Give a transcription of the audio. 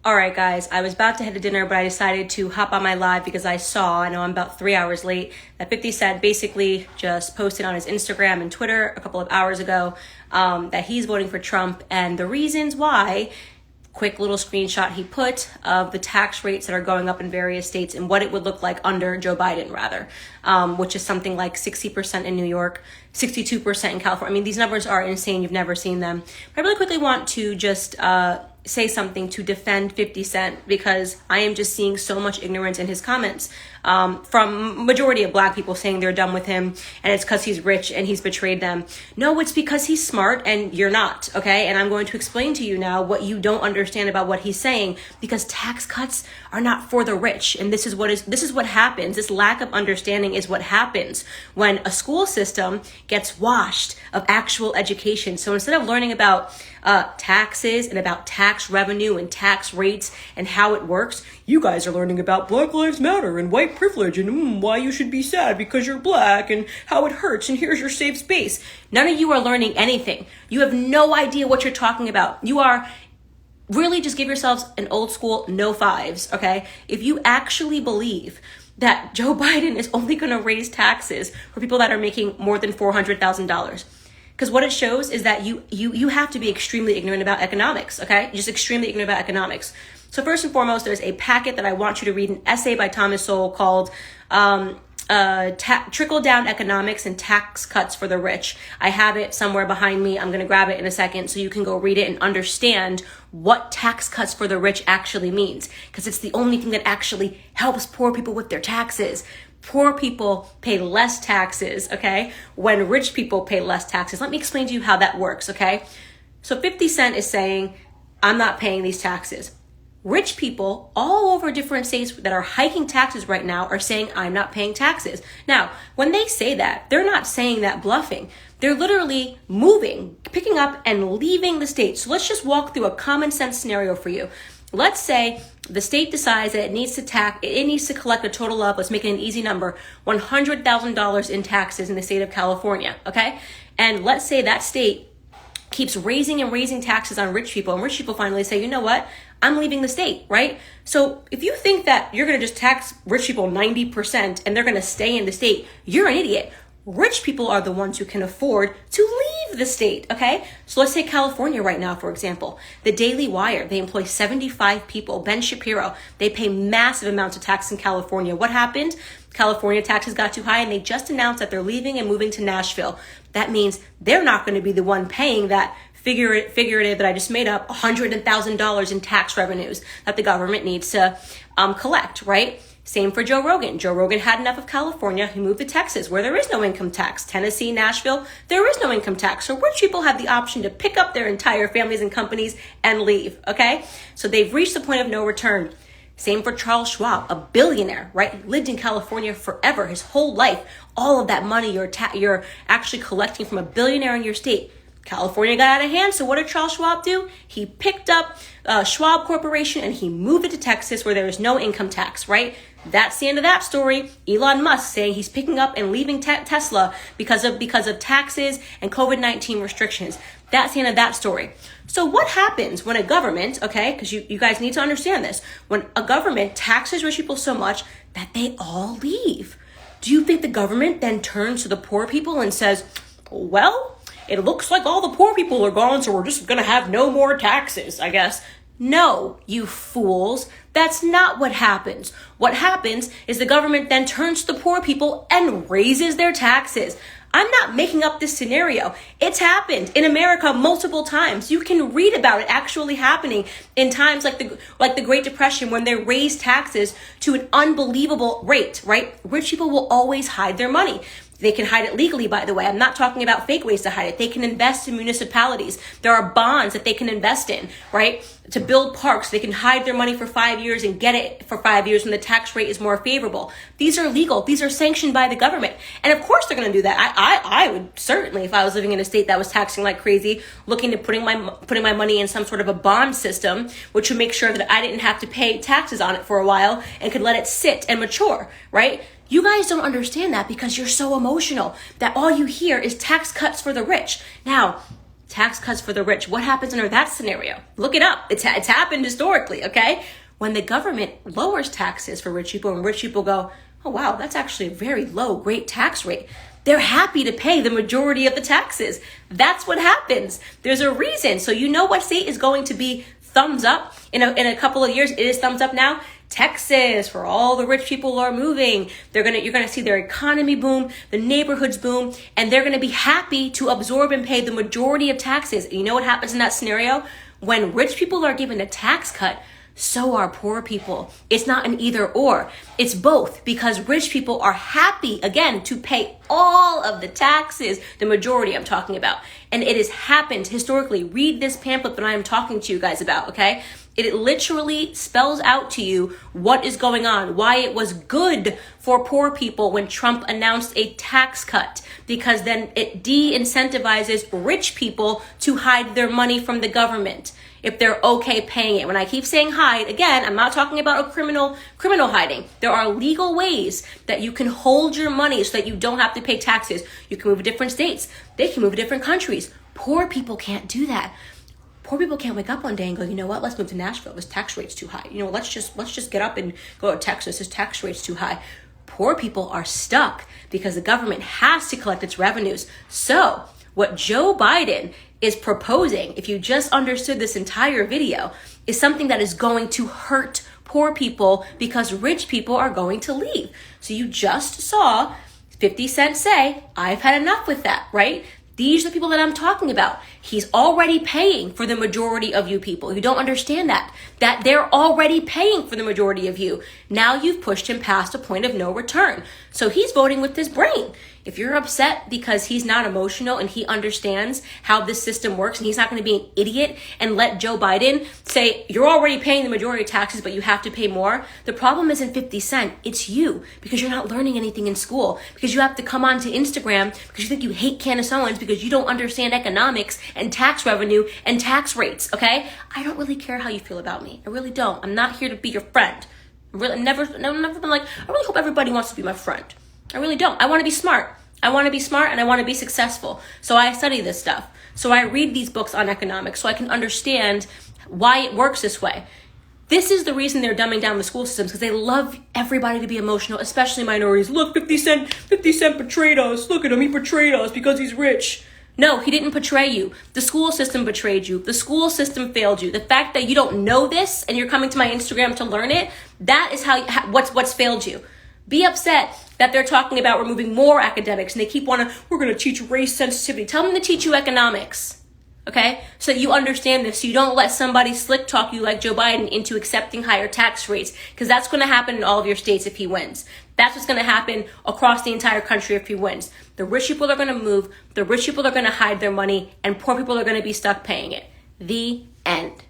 All right, guys, I was about to head to dinner, but I decided to hop on my live because I know I'm about 3 hours late, that 50 Cent basically just posted on his Instagram and Twitter a couple of hours ago that he's voting for Trump, and the reasons why. Quick little screenshot he put of the tax rates that are going up in various states and what it would look like under Joe Biden, which is something like 60% in New York, 62% in California. I mean, these numbers are insane. You've never seen them. But I really quickly want to just say something to defend 50 Cent, because I am just seeing so much ignorance in his comments from majority of black people saying they're done with him and it's because he's rich and he's betrayed them. No, it's because he's smart and you're not, okay? And I'm going to explain to you now what you don't understand about what he's saying, because tax cuts are not for the rich, and this is what happens. This lack of understanding is what happens when a school system gets washed of actual education. So instead of learning about taxes and about tax revenue and tax rates and how it works, you guys are learning about Black Lives Matter and white privilege and why you should be sad because you're black and how it hurts and here's your safe space. None of you are learning anything. You have no idea what you're talking about. You are really, just give yourselves an old school no fives, okay? If you actually believe that Joe Biden is only going to raise taxes for people that are making more than $400,000, because what it shows is that you have to be extremely ignorant about economics, okay? Just extremely ignorant about economics. So first and foremost, there's a packet that I want you to read, an essay by Thomas Sowell called Trickle-Down Economics and Tax Cuts for the Rich. I have it somewhere behind me. I'm going to grab it in a second so you can go read it and understand what tax cuts for the rich actually means, because it's the only thing that actually helps poor people with their taxes. Poor people pay less taxes, okay, when rich people pay less taxes. Let me explain to you how that works, okay? So 50 Cent is saying, I'm not paying these taxes. Rich people all over different states that are hiking taxes right now are saying, I'm not paying taxes. Now, when they say that, they're not saying that bluffing. They're literally moving, picking up and leaving the state. So let's just walk through a common sense scenario for you. Let's say the state decides that it needs to collect a total of, let's make it an easy number, $100,000 in taxes in the state of California, okay? And let's say that state keeps raising and raising taxes on rich people, and rich people finally say, you know what? I'm leaving the state, right? So if you think that you're going to just tax rich people 90% and they're going to stay in the state, you're an idiot. Rich people are the ones who can afford to leave the state, okay? So let's take California right now, for example. The Daily Wire, they employ 75 people. Ben Shapiro, they pay massive amounts of tax in California. What happened? California taxes got too high and they just announced that they're leaving and moving to Nashville. That means they're not going to be the one paying that figurative that I just made up, $100,000 in tax revenues that the government needs to collect, right? Same for Joe Rogan. Joe Rogan had enough of California. He moved to Texas, where there is no income tax. Tennessee, Nashville, there is no income tax. So rich people have the option to pick up their entire families and companies and leave, okay? So they've reached the point of no return. Same for Charles Schwab, a billionaire, right? Lived in California forever, his whole life. All of that money you're actually collecting from a billionaire in your state. California got out of hand, so what did Charles Schwab do? He picked up Schwab Corporation and he moved it to Texas, where there is no income tax, right? That's the end of that story. Elon Musk saying he's picking up and leaving Tesla because of taxes and COVID-19 restrictions. That's the end of that story. So what happens when a government, okay, because you guys need to understand this, when a government taxes rich people so much that they all leave? Do you think the government then turns to the poor people and says, well, it looks like all the poor people are gone, so we're just going to have no more taxes, I guess? No, you fools. That's not what happens. What happens is the government then turns to the poor people and raises their taxes. I'm not making up this scenario. It's happened in America multiple times. You can read about it actually happening in times like the Great Depression, when they raised taxes to an unbelievable rate, right? Rich people will always hide their money. They can hide it legally, by the way. I'm not talking about fake ways to hide it. They can invest in municipalities. There are bonds that they can invest in, right? To build parks. They can hide their money for 5 years and get it for 5 years when the tax rate is more favorable. These are legal. These are sanctioned by the government. And of course they're going to do that. I would certainly, if I was living in a state that was taxing like crazy, looking to putting my money in some sort of a bond system, which would make sure that I didn't have to pay taxes on it for a while and could let it sit and mature, right? You guys don't understand that because you're so emotional that all you hear is tax cuts for the rich. Now, tax cuts for the rich. What happens under that scenario? Look it up. It's happened historically, okay? When the government lowers taxes for rich people and rich people go, oh wow, that's actually a very low, great tax rate, they're happy to pay the majority of the taxes. That's what happens. There's a reason. So you know what state is going to be thumbs up in a couple of years? It is thumbs up now. Texas, where all the rich people are moving. You're gonna see their economy boom, the neighborhoods boom, and they're gonna be happy to absorb and pay the majority of taxes. And you know what happens in that scenario? When rich people are given a tax cut, so are poor people. It's not an either or. It's both, because rich people are happy, again, to pay all of the taxes, the majority I'm talking about. And it has happened historically. Read this pamphlet that I am talking to you guys about, okay? It literally spells out to you what is going on, why it was good for poor people when Trump announced a tax cut, because then it de-incentivizes rich people to hide their money from the government if they're okay paying it. When I keep saying hide, again, I'm not talking about a criminal hiding. There are legal ways that you can hold your money so that you don't have to pay taxes. You can move to different states. They can move to different countries. Poor people can't do that. Poor people can't wake up one day and go, you know what, let's move to Nashville. This tax rate's too high. You know, let's just get up and go to Texas. This tax rate's too high. Poor people are stuck because the government has to collect its revenues. So what Joe Biden is proposing, if you just understood this entire video, is something that is going to hurt poor people because rich people are going to leave. So you just saw 50 Cent say, I've had enough with that, right? These are the people that I'm talking about. He's already paying for the majority of you people. You don't understand that they're already paying for the majority of you. Now you've pushed him past a point of no return. So he's voting with his brain. If you're upset because he's not emotional and he understands how this system works and he's not going to be an idiot and let Joe Biden say, you're already paying the majority of taxes, but you have to pay more. The problem isn't 50 Cent. It's you, because you're not learning anything in school, because you have to come onto Instagram because you think you hate Candace Owens because you don't understand economics and tax revenue and tax rates, okay? I don't really care how you feel about me. I really don't. I'm not here to be your friend. Never been like, I really hope everybody wants to be my friend. I really don't. I want to be smart. I want to be smart and I want to be successful. So I study this stuff. So I read these books on economics so I can understand why it works this way. This is the reason they're dumbing down the school systems, because they love everybody to be emotional, especially minorities. Look, 50 Cent betrayed us. Look at him, he betrayed us because he's rich. No, he didn't betray you. The school system betrayed you. The school system failed you. The fact that you don't know this and you're coming to my Instagram to learn it, that is what's failed you. Be upset that they're talking about removing more academics and they keep we're going to teach race sensitivity. Tell them to teach you economics, okay? So that you understand this, so you don't let somebody slick talk you like Joe Biden into accepting higher tax rates, because that's going to happen in all of your states if he wins. That's what's going to happen across the entire country if he wins. The rich people are going to move, the rich people are going to hide their money, and poor people are going to be stuck paying it. The end.